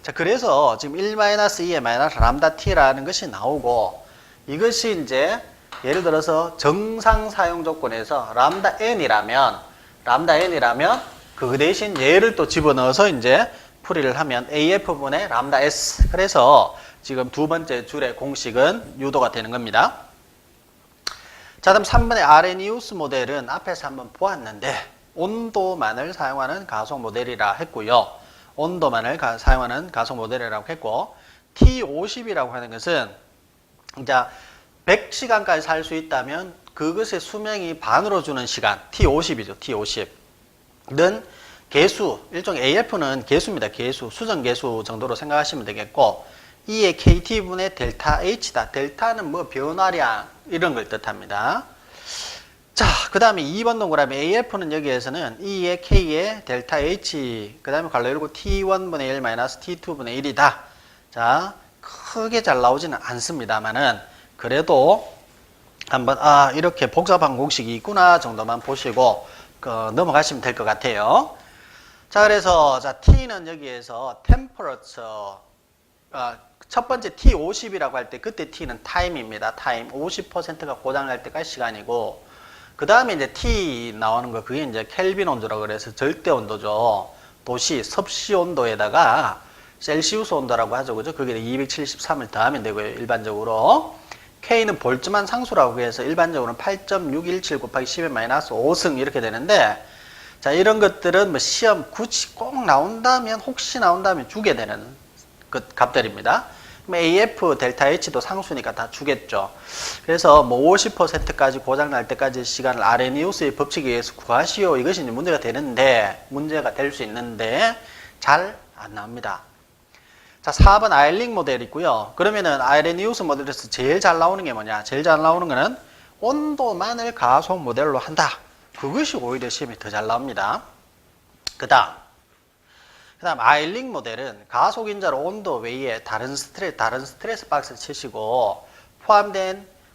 자, 그래서 지금 1-2의 마이너스 람다 t라는 것이 나오고, 이것이 이제 예를 들어서 정상 사용 조건에서 람다 n이라면 그 대신 얘를 또 집어넣어서 이제 풀이를 하면 AF분의 람다 S. 그래서 지금 두 번째 줄의 공식은 유도가 되는 겁니다. 자, 다음 3번의 아레니우스 모델은 앞에서 한번 보았는데 온도만을 사용하는 가속 모델이라 했고요. 온도만을 사용하는 가속 모델이라고 했고, T50이라고 하는 것은 이제 100시간까지 살 수 있다면 그것의 수명이 반으로 주는 시간, T50이죠. T50는 개수, 일종의 AF는 개수입니다. 개수, 수정 개수 정도로 생각하시면 되겠고, E의 KT분의 델타 H다. 델타는 뭐 변화량 이런 걸 뜻합니다. 자, 그 다음에 2번 동그라미 AF는 여기에서는 E의 K의 델타 H, 그 다음에 괄호 열고 T1분의 1 마이너스 T2분의 1이다. 자, 크게 잘 나오지는 않습니다만은 그래도 한번 이렇게 복잡한 공식이 있구나 정도만 보시고 넘어가시면 될 것 같아요. 자, 그래서 자 T는 여기에서 temperature, 첫 번째 T50이라고 할 때 그때 T는 타임입니다. 타임 50%가 고장날 때까지 시간이고, 그 다음에 이제 T 나오는 거 그게 이제 켈빈 온도라고 그래서 절대 온도죠. 도시 섭씨 온도에다가 셀시우스 온도라고 하죠, 그죠? 그게 273을 더하면 되고요, 일반적으로. K는 볼트만 상수라고 해서 일반적으로는 8.617 곱하기 10의 마이너스 5승 이렇게 되는데, 자, 이런 것들은 뭐 시험 굳이 꼭 나온다면, 혹시 나온다면 주게 되는 그 값들입니다. AF, 델타 H도 상수니까 다 주겠죠. 그래서 뭐 50%까지 고장날 때까지 시간을 아레니우스의 법칙에 의해서 구하시오. 이것이 이제 문제가 될 수 있는데 잘 안 나옵니다. 자, 4번 아일링 모델 있고요. 그러면은 아레니우스 모델에서 제일 잘 나오는 게 뭐냐? 제일 잘 나오는 거는 온도만을 가속 모델로 한다. 그것이 오히려 시험에 더 잘 나옵니다. 그 다음 아일링 모델은 가속 인자로 온도 외에 다른 스트레스 박스를 치시고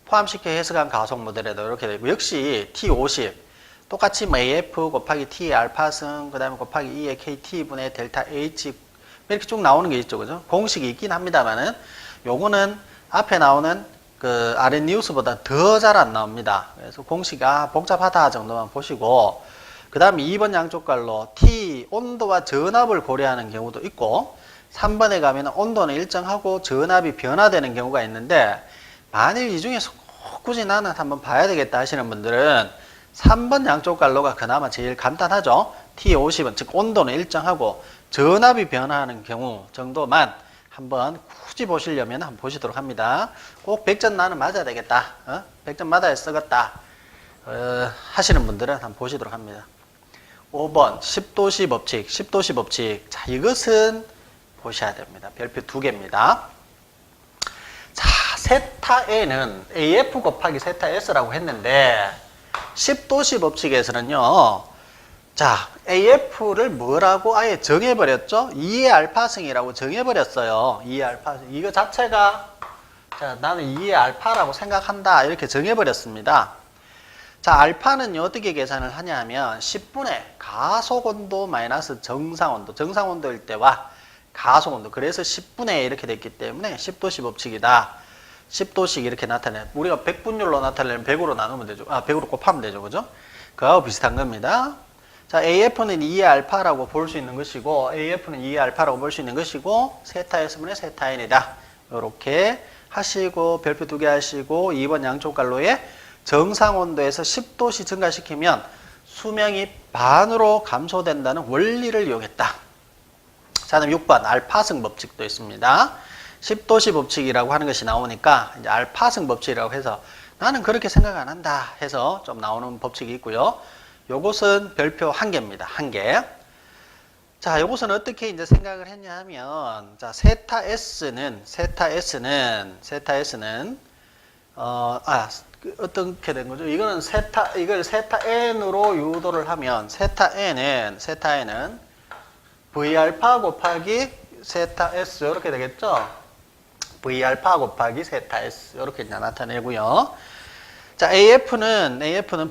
포함시켜 해석한 가속 모델에도 이렇게 되고, 역시 T50 똑같이 AF 곱하기 T 알파승 그 다음에 곱하기 E의 KT분의 델타 H 이렇게 쭉 나오는 게 있죠, 그죠? 공식이 있긴 합니다만은 요거는 앞에 나오는 그 아레니우스보다 더 잘 안 나옵니다. 그래서 공식이 복잡하다 정도만 보시고, 그 다음에 2번 양쪽 갈로 T 온도와 전압을 고려하는 경우도 있고, 3번에 가면 온도는 일정하고 전압이 변화되는 경우가 있는데, 만일 이 중에서 굳이 나는 한번 봐야 되겠다 하시는 분들은 3번 양쪽 갈로가 그나마 제일 간단하죠. T50은 즉 온도는 일정하고 전압이 변화하는 경우 정도만 한번 굳이 보시려면 한번 보시도록 합니다. 꼭 100점 나는 맞아야 되겠다, 100점 맞아야 쓰겠다 하시는 분들은 한번 보시도록 합니다. 5번 10도시 법칙. 자, 이것은 보셔야 됩니다. 별표 2개입니다. 자, 세타 N은 AF 곱하기 세타 S라고 했는데 10도시 법칙에서는요, 자, AF를 뭐라고 아예 정해버렸죠? 2의 알파승이라고 정해버렸어요. 2의 알파승. 이거 자체가, 자, 나는 2의 알파라고 생각한다. 이렇게 정해버렸습니다. 자, 알파는요, 어떻게 계산을 하냐 하면 10분의 가속온도 마이너스 정상온도. 정상온도일 때와 가속온도. 그래서 10분의 이렇게 됐기 때문에 10도시 법칙이다. 10도씩 이렇게 나타내. 우리가 100분율로 나타내면 100으로 나누면 되죠. 100으로 곱하면 되죠. 그죠? 그거하고 비슷한 겁니다. 자, AF는 2의 알파라고 볼 수 있는 것이고, AF는 2의 알파라고 볼 수 있는 것이고, 세타 S분의 세타 N이다. 이렇게 하시고, 별표 2개 하시고, 2번 양쪽 갈로에 정상 온도에서 10도씩 증가시키면 수명이 반으로 감소된다는 원리를 이용했다. 자, 다음 6번 알파승 법칙도 있습니다. 10도시 법칙이라고 하는 것이 나오니까 이제 알파승 법칙이라고 해서 나는 그렇게 생각 안 한다 해서 좀 나오는 법칙이 있고요. 요것은 별표 1개입니다. 1개. 자, 요것은 어떻게 이제 생각을 했냐 하면, 자, 세타 S는 어떻게 된 거죠? 이걸 세타 N으로 유도를 하면, 세타 N은 V알파 곱하기 세타 S, 이렇게 되겠죠? V알파 곱하기 세타 S, 이렇게 나타내고요. 자, AF는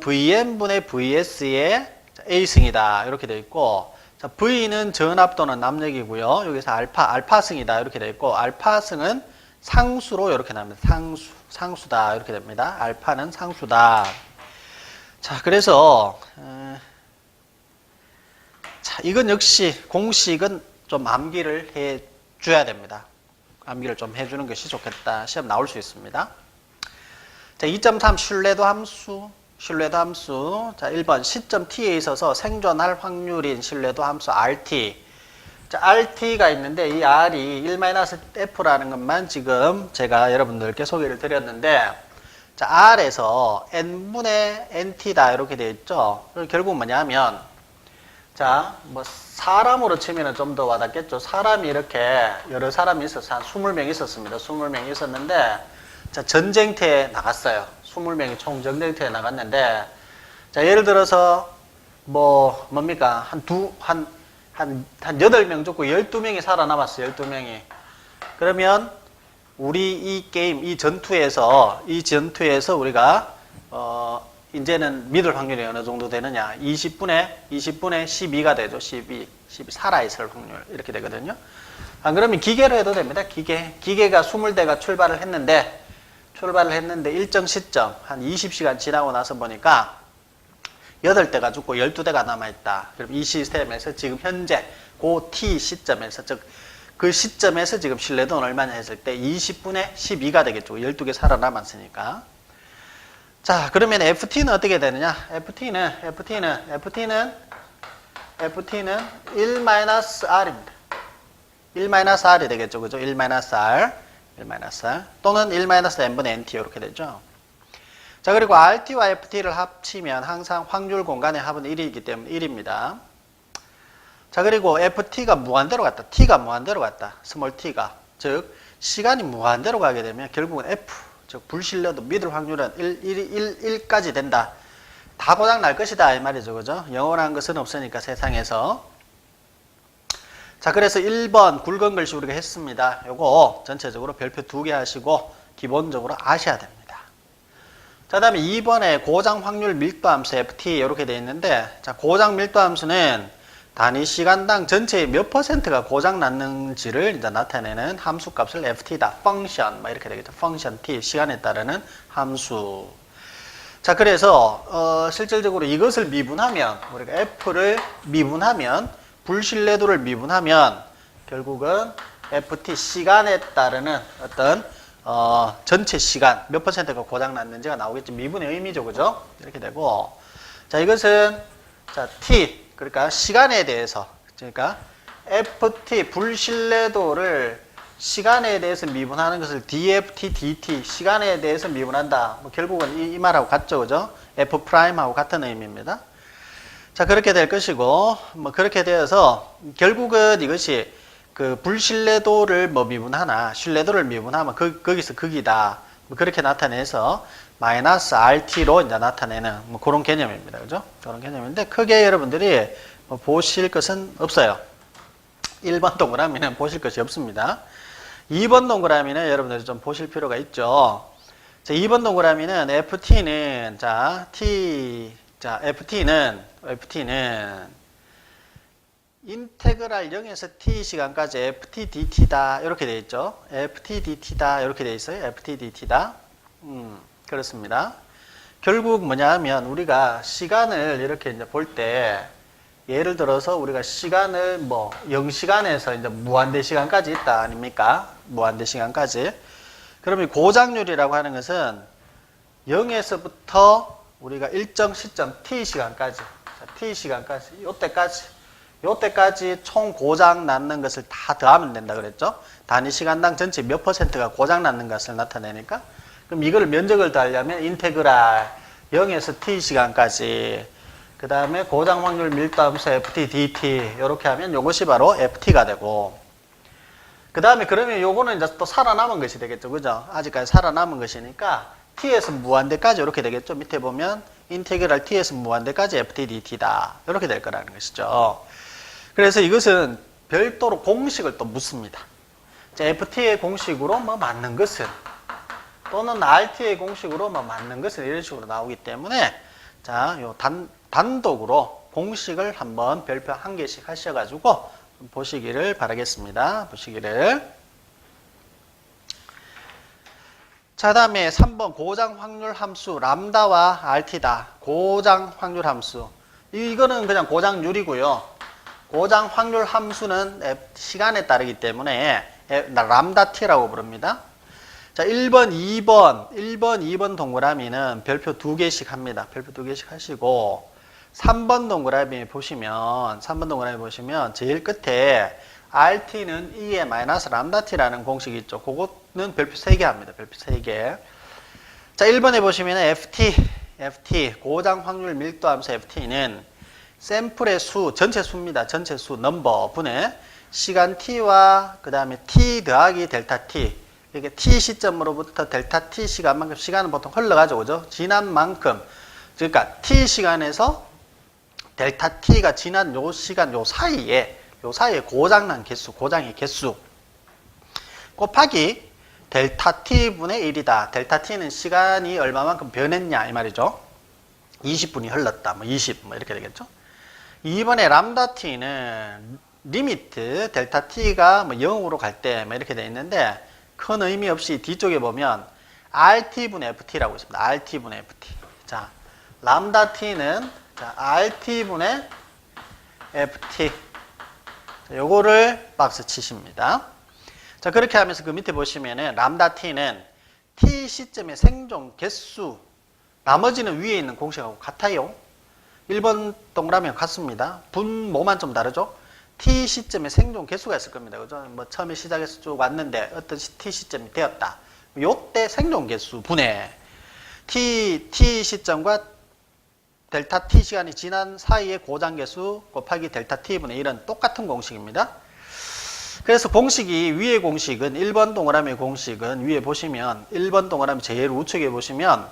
VM분의 VS의 A승이다. 이렇게 되어 있고, 자, V는 전압 또는 압력이고요. 여기서 알파승이다 이렇게 되어 있고, 알파승은 상수로 이렇게 나옵니다. 상수다 이렇게 됩니다. 알파는 상수다. 자, 그래서 자, 이건 역시 공식은 좀 암기를 해 줘야 됩니다. 암기를 좀 해주는 것이 좋겠다. 시험 나올 수 있습니다. 자, 2.3 신뢰도 함수. 자, 1번 시점 t에 있어서 생존할 확률인 신뢰도 함수 RT. 자, RT가 있는데 이 R이 1-F라는 것만 지금 제가 여러분들께 소개를 드렸는데, 자, R에서 N분의 NT다 이렇게 되어 있죠. 결국 뭐냐면, 자, 뭐 사람으로 치면은 좀 더 와닿겠죠. 사람이 이렇게 여러 사람이 있어서 한 20명 있었습니다. 20명이 있었는데, 자, 전쟁터에 나갔어요. 20명이 총 전쟁터에 나갔는데, 자, 예를 들어서 뭡니까? 한 8명 죽고 12명이 살아남았어요. 12명이. 그러면 우리 이 게임, 이 전투에서 우리가 이제는 믿을 확률이 어느 정도 되느냐? 20분의 12가 되죠. 12 살아있을 확률 이렇게 되거든요. 그러면 기계로 해도 됩니다. 기계가 20대가 출발을 했는데 일정 시점 한 20시간 지나고 나서 보니까 8대가 죽고 12대가 남아있다. 그럼 이 시스템에서 지금 현재 그 T 시점에서, 즉 그 시점에서 지금 신뢰도는 얼마냐 했을 때 20분의 12가 되겠죠. 12개 살아남았으니까. 자, 그러면 FT는 어떻게 되느냐? FT는 1-R입니다. 1-R이 되겠죠. 그죠? 1-R 또는 1-N분의 NT 이렇게 되죠. 자, 그리고 RT와 FT를 합치면 항상 확률 공간의 합은 1이기 때문에 1입니다. 자, 그리고 FT가 무한대로 갔다. T가 무한대로 갔다. 스몰 t가. 즉, 시간이 무한대로 가게 되면 결국은 F, 즉, 불신뢰도 믿을 확률은 1까지 된다. 다 고장 날 것이다. 이 말이죠. 그죠? 영원한 것은 없으니까 세상에서. 자, 그래서 1번 굵은 글씨 우리가 했습니다. 요거 전체적으로 별표 2개 하시고 기본적으로 아셔야 됩니다. 자, 다음에 2번에 고장 확률 밀도 함수 FT 이렇게 되어 있는데, 자, 고장 밀도 함수는 단위 시간당 전체의 몇 %가 고장 났는지를 이제 나타내는 함수 값을 FT다. 펑션, 이렇게 되겠죠. 펑션 T, 시간에 따르는 함수. 자, 그래서, 실질적으로 이것을 미분하면, 우리가 F를 미분하면, 불신뢰도를 미분하면, 결국은 FT 시간에 따르는 어떤, 전체 시간, 몇 %가 고장 났는지가 나오겠죠. 미분의 의미죠. 그죠? 이렇게 되고. 자, 이것은, 자, T. 그러니까 시간에 대해서, 그러니까 FT 불신뢰도를 시간에 대해서 미분하는 것을 DFT, DT 시간에 대해서 미분한다. 결국은 이 말하고 같죠, 그죠? F 프라임하고 같은 의미입니다. 자, 그렇게 될 것이고, 그렇게 되어서 결국은 이것이 그 불신뢰도를 미분하나 신뢰도를 미분하면 거기서 극이다. 그렇게 나타내서 마이너스 RT로 이제 나타내는 그런 개념입니다. 그죠? 그런 개념인데 크게 여러분들이 보실 것은 없어요. 1번 동그라미는 보실 것이 없습니다. 2번 동그라미는 여러분들이 좀 보실 필요가 있죠. 자, 2번 동그라미는 FT는 FT는 인테그랄 0에서 t 시간까지 ft dt다 이렇게 되어 있죠. ft dt다 이렇게 되어 있어요. ft dt다. 그렇습니다. 결국 뭐냐 하면 우리가 시간을 이렇게 이제 볼 때 예를 들어서 우리가 시간을 0시간에서 이제 무한대 시간까지 있다 아닙니까? 무한대 시간까지. 그러면 고장률이라고 하는 것은 0에서부터 우리가 일정 시점 t 시간까지 요때까지 총 고장 났는 것을 다 더하면 된다 그랬죠? 단위 시간당 전체 몇 %가 고장 났는 것을 나타내니까 그럼 이걸 면적을 더하려면 인테그랄 0에서 t 시간까지 그 다음에 고장 확률 밀도 함수 ft dt 이렇게 하면 이것이 바로 ft가 되고 그 다음에 그러면 요거는 이제 또 살아남은 것이 되겠죠. 그죠? 아직까지 살아남은 것이니까 t에서 무한대까지 이렇게 되겠죠. 밑에 보면 인테그랄 t에서 무한대까지 ft dt다 이렇게 될 거라는 것이죠. 그래서 이것은 별도로 공식을 또 묻습니다. 자, FT의 공식으로 맞는 것은 또는 RT의 공식으로 맞는 것은 이런 식으로 나오기 때문에 자, 요 단독으로 공식을 한번 별표 한 개씩 하셔가지고 보시기를 바라겠습니다. 보시기를. 자, 다음에 3번 고장 확률 함수 람다와 RT다. 고장 확률 함수. 이거는 그냥 고장률이고요. 고장 확률 함수는 시간에 따르기 때문에 람다 T라고 부릅니다. 자, 1번, 2번 동그라미는 별표 2개씩 합니다. 별표 2개씩 하시고 3번 동그라미 보시면 제일 끝에 RT는 E의 마이너스 람다 T라는 공식이 있죠. 그거는 별표 3개 합니다. 별표 3개. 자, 1번에 보시면 FT, 고장 확률 밀도 함수 FT는 샘플의 수, 전체 수입니다. 전체 수, 넘버, 분의 시간 T와 그 다음에 T 더하기 델타 T. 이게 T 시점으로부터 델타 T 시간만큼, 시간은 보통 흘러가죠. 그죠? 지난 만큼. 그러니까 T 시간에서 델타 T가 지난 요 시간, 요 사이에 고장난 개수, 고장의 개수 곱하기 델타 T분의 1이다. 델타 T는 시간이 얼마만큼 변했냐 이 말이죠. 20분이 흘렀다. 20 이렇게 되겠죠. 2번에 람다 T는 리미트 델타 T가 0으로 갈 때 이렇게 되어 있는데 큰 의미 없이 뒤쪽에 보면 RT분의 FT라고 있습니다. RT분의 FT. 자, 람다 T는 RT분의 FT. 요거를 박스 치십니다. 자, 그렇게 하면서 그 밑에 보시면은 람다 T는 T 시점의 생존 개수, 나머지는 위에 있는 공식하고 같아요. 1번 동그라미랑 같습니다. 분모만 좀 다르죠? T 시점의 생존 개수가 있을 겁니다. 그죠? 처음에 시작해서 쭉 왔는데 어떤 T 시점이 되었다. 요때 생존 개수 분해. T 시점과 델타 T 시간이 지난 사이의 고장 개수 곱하기 델타 T분의 1은 똑같은 공식입니다. 그래서 공식이, 위의 공식은 1번 동그라미 공식은 위에 보시면 1번 동그라미 제일 우측에 보시면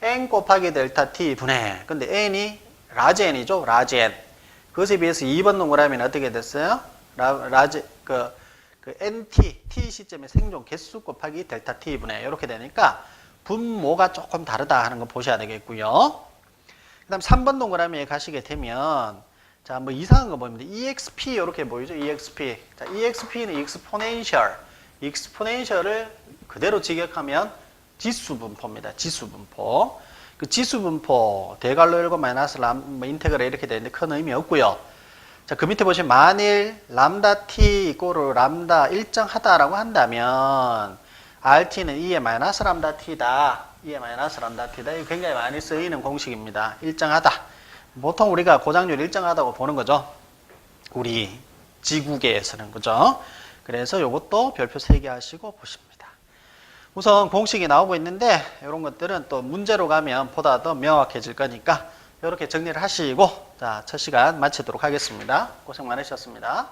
N 곱하기 델타 T 분해. 근데 N이 라지 N이죠. 라지 N. 그것에 비해서 2번 동그라미는 어떻게 됐어요? NT, T 시점의 생존 개수 곱하기 델타 T 분해. 이렇게 되니까 분모가 조금 다르다 하는 거 보셔야 되겠고요. 그 다음 3번 동그라미에 가시게 되면 자, 이상한 거 보입니다. EXP 이렇게 보이죠? EXP. 자, EXP는 익스포넨셜을 그대로 직역하면 지수분포입니다. 지수분포. 그 지수분포 대괄호 열고 마이너스 인테그랄 이렇게 되는데 큰 의미 없고요. 자, 그 밑에 보시면 만일 람다 t 이꼬르 람다 일정하다라고 한다면 RT는 E의 마이너스 람다 t다. E의 마이너스 람다 t다. 이거 굉장히 많이 쓰이는 공식입니다. 일정하다. 보통 우리가 고장률 일정하다고 보는 거죠. 우리 지구계에서는 그죠. 그래서 이것도 별표 3개 하시고 보십니다. 우선 공식이 나오고 있는데 이런 것들은 또 문제로 가면 보다 더 명확해질 거니까 이렇게 정리를 하시고 자, 첫 시간 마치도록 하겠습니다. 고생 많으셨습니다.